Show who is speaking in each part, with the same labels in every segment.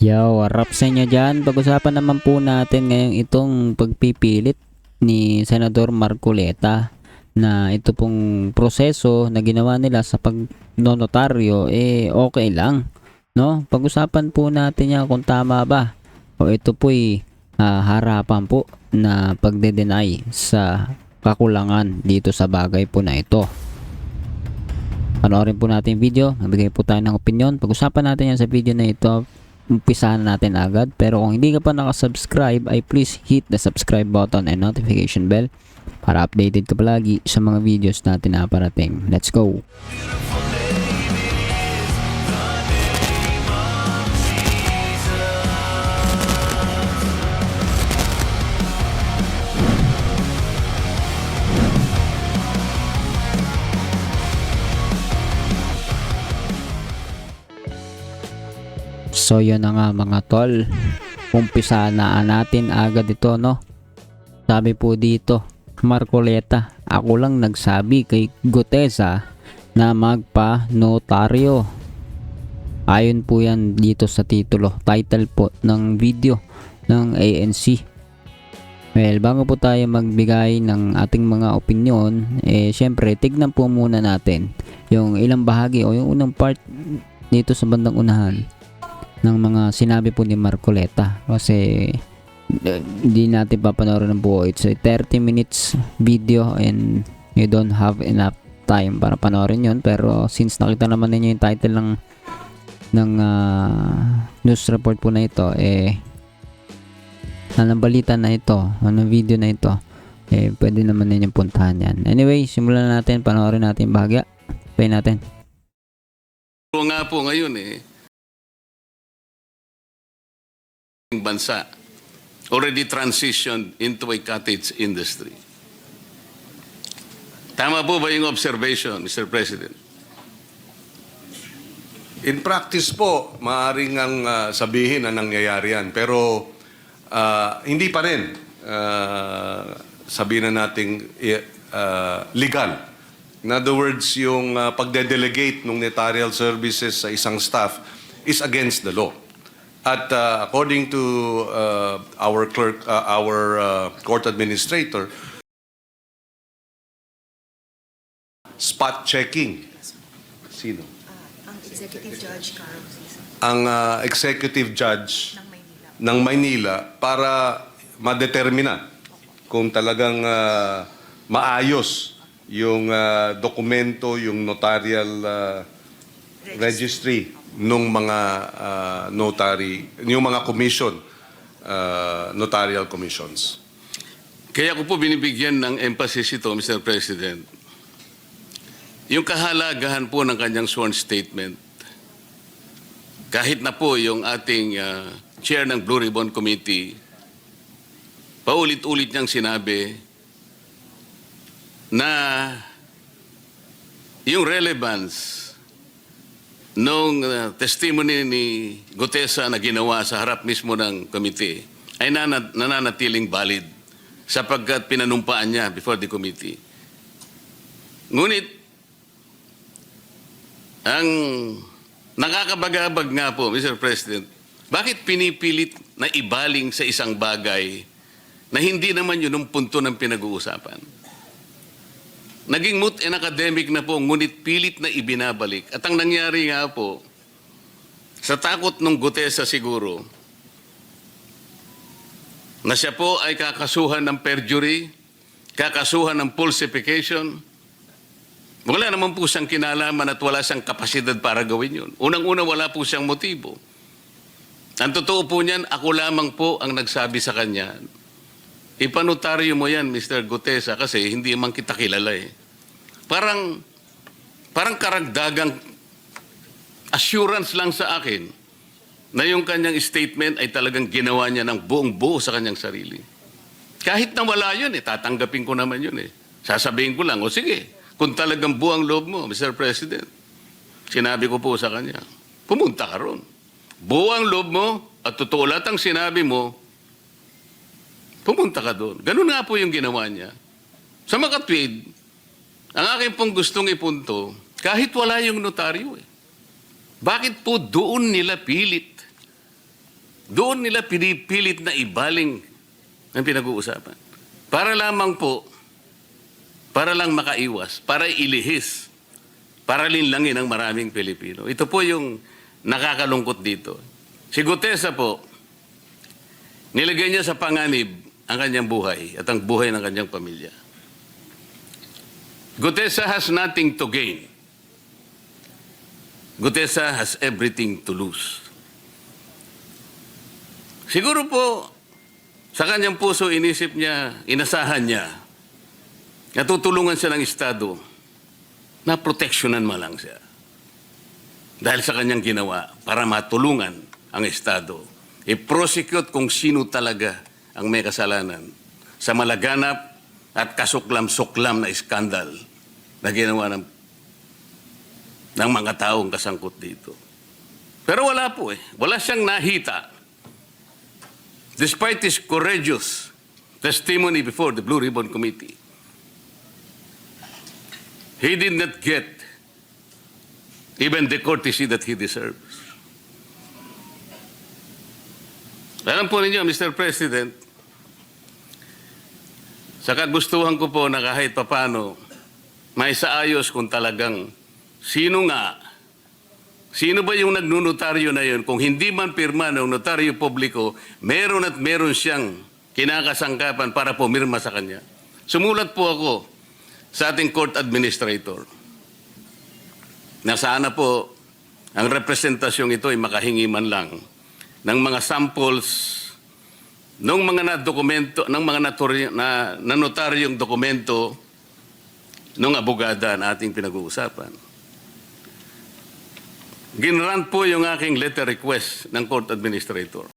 Speaker 1: Yo, warap sa inyo dyan. Pag-usapan naman po natin ngayong itong pagpipilit ni Senador Marcoleta na ito pong proseso na ginawa nila sa pagnonotaryo okay lang, no? Pag-usapan po natin yan kung tama ba o ito po'y harapan po na pagde-deny sa kakulangan dito sa bagay po na ito. Panoorin po natin yung video, magbigay po tayo ng opinion. Pag-usapan natin yan sa video na ito. Umpisahan natin agad, pero kung hindi ka pa nakasubscribe ay please hit the subscribe button and notification bell para updated ka palagi sa mga videos natin na parating. Let's go! So yun na nga mga tol, umpisa na natin agad ito, no? Sabi po dito, Marcoleta, ako lang nagsabi kay Gutesa na magpa-notaryo. Ayon po yan dito sa title po ng video ng ANC. Well, bago po tayo magbigay ng ating mga opinion, syempre tignan po muna natin yung ilang bahagi o yung unang part dito sa bandang unahan ng mga sinabi po ni Marcoleta, kasi hindi natin papanoorin ng buo. It's a 30 minutes video and you don't have enough time para panoorin yun, pero since nakita naman ninyo yung title ng news report po na ito, anong balita na ito, anong video na ito, pwede naman ninyong puntahan yan. Anyway, simulan natin, panoorin natin yung bahagya. Play natin.
Speaker 2: Oo nga po ngayon bansa already transitioned into a cottage industry. Tama po ba yung observation, Mr. President?
Speaker 3: In practice po, maaaring ang sabihin na nangyayari yan. Pero hindi pa rin sabihin na nating legal. In other words, yung pagde-delegate ng notarial services sa isang staff is against the law. At according to our clerk, our court administrator, spot checking. Sino?
Speaker 4: Ang executive judge, Carl.
Speaker 3: Ang executive judge ng Maynila para madetermina kung talagang maayos yung dokumento, yung notarial registry nung mga notary, yung mga commission, notarial commissions.
Speaker 2: Kaya ko po binibigyan ng emphasis ito, Mr. President. Yung kahalagahan po ng kanyang sworn statement, kahit na po yung ating chair ng Blue Ribbon Committee, paulit-ulit niyang sinabi na yung relevance nung testimony ni Gutesa na ginawa sa harap mismo ng committee ay nananatiling valid sapagkat pinanumpaan niya before the committee. Ngunit, ang nakakabagabag nga po, Mr. President, bakit pinipilit na ibaling sa isang bagay na hindi naman yun ang punto ng pinag-uusapan? Naging moot and academic na po, ngunit pilit na ibinabalik. At ang nangyari nga po, sa takot ng Gutesa siguro, na siya po ay kakasuhan ng perjury, kakasuhan ng falsification, wala naman po siyang kinalaman at wala siyang kapasidad para gawin yun. Unang-una, wala po siyang motibo. Ang totoo po niyan, ako lamang po ang nagsabi sa kanya, ipanotaryo mo yan, Mr. Gutesa, kasi hindi man kita kilala eh. Parang karagdagang assurance lang sa akin na yung kanyang statement ay talagang ginawa niya ng buong buo sa kanyang sarili. Kahit na wala yun tatanggapin ko naman yun Sasabihin ko lang, o sige, kung talagang buong loob mo, Mr. President, sinabi ko po sa kanya, pumunta ka ron. Buong loob mo at totoo lahat ang sinabi mo, pumunta ka doon. Ganun nga po yung ginawa niya. Sa makatwid, ang aking pong gustong ipunto, kahit wala yung notaryo bakit po doon nila pilit doon nila pinipilit na ibaling ang pinag-uusapan. Para lamang po, para lang makaiwas, para ilihis, para linlangin ang maraming Pilipino. Ito po yung nakakalungkot dito. Si Gutesa po, nilagay niya sa panganib ang kanyang buhay at ang buhay ng kanyang pamilya. Gutesa has nothing to gain. Gutesa has everything to lose. Siguro po, sa kanyang puso, inisip niya, inasahan niya, natutulungan siya ng Estado na proteksyonan man lang siya. Dahil sa kanyang ginawa, para matulungan ang Estado, i-prosecute kung sino talaga ang may kasalanan sa malaganap at kasuklam-suklam na iskandal na ginawa ng mga taong kasangkot dito. Pero wala po eh. Wala siyang nahita. Despite his courageous testimony before the Blue Ribbon Committee, he did not get even the courtesy that he deserves. Alam po ninyo, Mr. President, sa kagustuhan ko po na kahit papano, may saayos kung talagang sino ba yung nagnunotaryo na yun? Kung hindi man pirma ng notaryo publiko, meron at meron siyang kinakasangkapan para pumirma sa kanya. Sumulat po ako sa ating court administrator na sana po ang representasyong ito ay makahingi man lang ng mga samples ng mga na-dokumento, ng mga notaryong dokumento ng abogada na ating pinag-uusapan. Ginrant po yung aking letter request ng court administrator.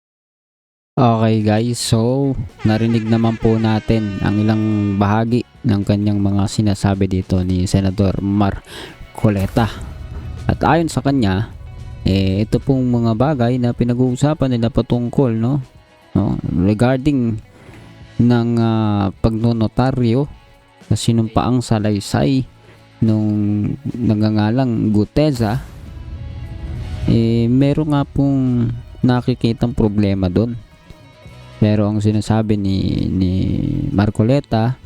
Speaker 1: Okay guys, so narinig naman po natin ang ilang bahagi ng kanyang mga sinasabi dito ni Senador Marcoleta. At ayon sa kanya, ito pong mga bagay na pinag-uusapan nila patungkol no regarding ng pagnonotaryo na sinumpaang salaysay nung nagngangalang Gutesa, meron nga pong nakikitang problema doon. Pero ang sinasabi ni Marcoleta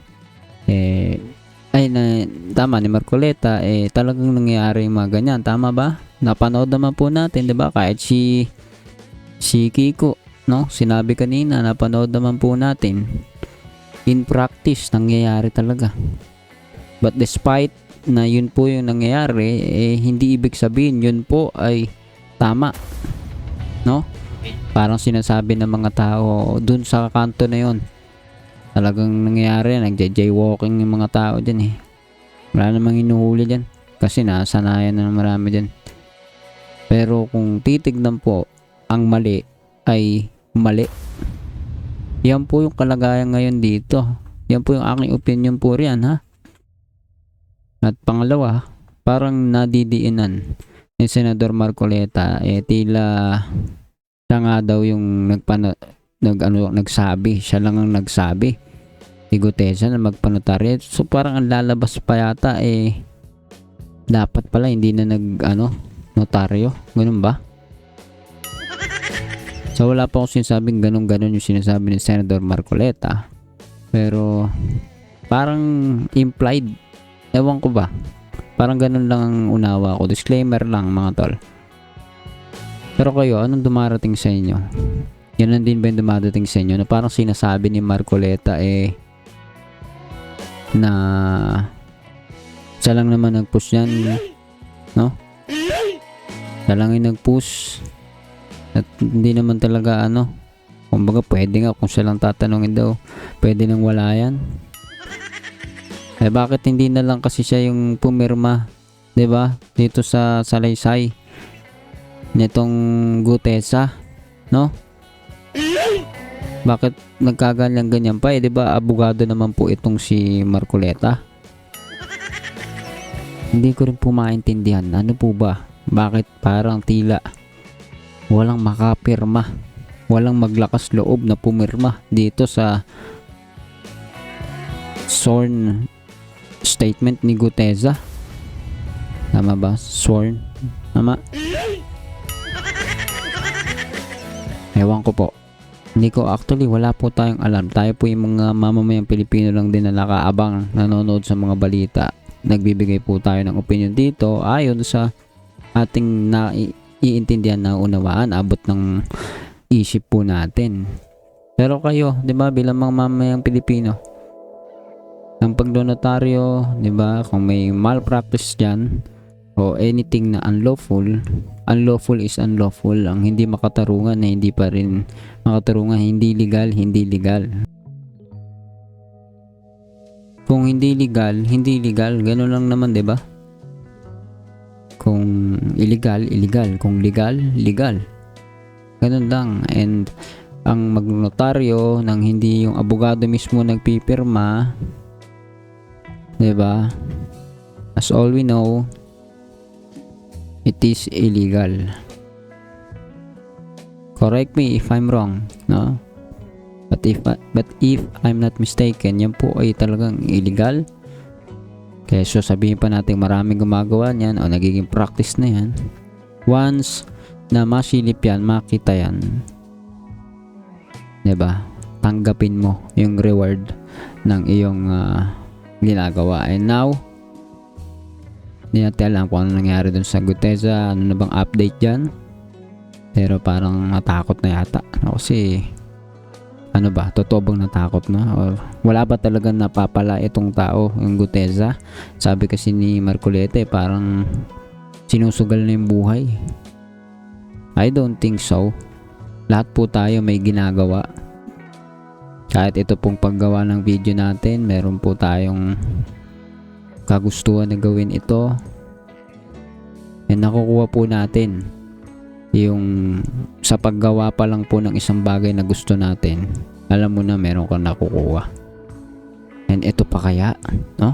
Speaker 1: tama ni Marcoleta talagang nangyayari yung mga ganyan, tama ba? Napanood naman po natin, 'di ba? Kahit si Kiko, no? Sinabi kanina, napanood naman po natin. In practice nangyayari talaga. But despite na yun po yung nangyayari, hindi ibig sabihin yun po ay tama, no? Parang sinasabi ng mga tao dun sa kanto na yun, talagang nangyayari, nagja-jaywalking yung mga tao dyan wala namang hinuhuli dyan kasi nasanayan na ng marami dyan. Pero kung titignan po, ang mali ay mali. Yan po yung kalagayan ngayon dito. Yan po yung aking opinion po riyan, ha. At pangalawa, parang nadidiinan ni Senador Marcoleta, tila siya nga daw yung nagsabi, siya lang ang nagsabi si Gutesa na magpanotaryo. So parang ang lalabas pa yata dapat pala hindi na notaryo, ganun ba? So wala pa akong sinasabing ganun yung sinasabi ni Senador Marcoleta, pero parang implied, ewan ko ba, parang ganun lang ang unawa ko. Disclaimer lang mga tol. Pero kayo, anong dumarating sa inyo? Yan lang din ba yung dumadating sa inyo na parang sinasabi ni Marcoleta na siya lang naman nag-push yan, no? Siya lang yung nag-push at hindi naman talaga kumbaga pwede nga kung siya lang tatanungin daw, pwede nang wala yan. Bakit hindi na lang kasi siya yung pumirma, 'di ba? Dito sa salaysay nitong Gutesa, no? Bakit ganyan pa 'di ba? Abogado naman po itong si Marcoleta. Hindi ko rin po maintindihan. Ano po ba? Bakit parang tila walang makapirma, walang maglakas loob na pumirma dito sa sworn statement ni Gutesa? Tama ba? Sworn? Tama? Ewan ko po. Hindi ko actually, wala po tayong alam. Tayo po yung mga mamamayang Pilipino lang din na nakaabang, nanonood sa mga balita. Nagbibigay po tayo ng opinion dito ayon sa ating naiintindihan na unawaan, abot ng isip po natin. Pero kayo, 'di ba, bilang mga mamamayang Pilipino, ang pagdonotaryo, 'di ba, kung may malpractice diyan o anything na unlawful is unlawful. Ang hindi makatarungan na hindi pa rin makatarungan, hindi legal. Kung hindi legal, gano'n lang naman, 'di ba? Kung illegal, kung legal. Ganun lang. And ang magnotaryo nang hindi yung abogado mismo nagpipirma, 'di ba? As all we know, it is illegal. Correct me if I'm wrong, no? But if I'm not mistaken, yan po ay talagang illegal. Kaya so sabihin pa natin maraming gumagawa niyan o nagiging practice na yan. Once na masilip yan, makita yan, 'di ba? Tanggapin mo yung reward ng iyong ginagawa. And now, hindi natin alam kung ano nangyari dun sa Guteza, ano na bang update dyan. Pero parang natakot na yata. Kasi, ano ba, totoo bang natakot na? Or wala ba talaga napapala itong tao, yung Guteza? Sabi kasi ni Marcoleta, parang sinusugal na yung buhay. I don't think so. Lahat po tayo may ginagawa. Kahit ito pong paggawa ng video natin, meron po tayong kagustuhan na gawin ito. And nakukuha po natin yung sa paggawa pa lang po ng isang bagay na gusto natin, alam mo na meron kang nakukuha. And ito pa kaya, no?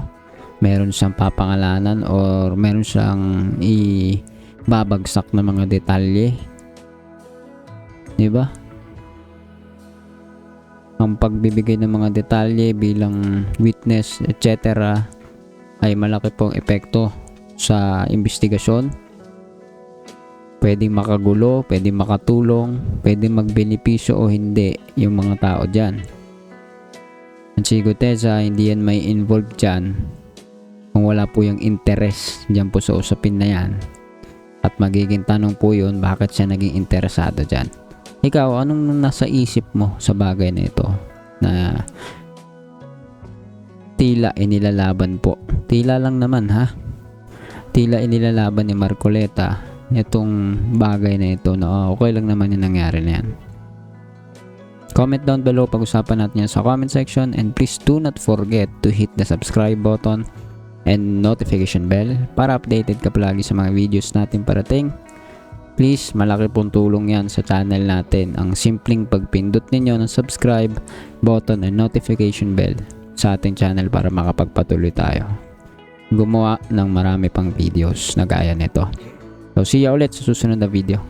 Speaker 1: Meron siyang papangalanan or meron siyang ibabagsak na mga detalye, 'di ba? Ang pagbibigay ng mga detalye bilang witness, etc. ay malaki pong epekto sa investigasyon. Pwedeng makagulo, pwedeng makatulong, pwedeng magbenepisyo o hindi yung mga tao dyan. At si Guteza, hindi yan may involved dyan kung wala po yung interest dyan po sa usapin na yan. At magiging tanong po yun, bakit siya naging interesado dyan. Ikaw, anong nasa isip mo sa bagay na ito na tila inilalaban po? Tila lang naman, ha? Tila inilalaban ni Marcoleta itong bagay na ito na okay lang naman yung nangyari na yan. Comment down below, pag-usapan natin yan sa comment section, and please do not forget to hit the subscribe button and notification bell para updated ka palagi sa mga videos natin parating. Please, malaki pong tulong yan sa channel natin ang simpleng pagpindot ninyo ng subscribe button and notification bell sa ating channel para makapagpatuloy tayo gumawa ng marami pang videos na gaya nito. So see you ulit sa susunod na video.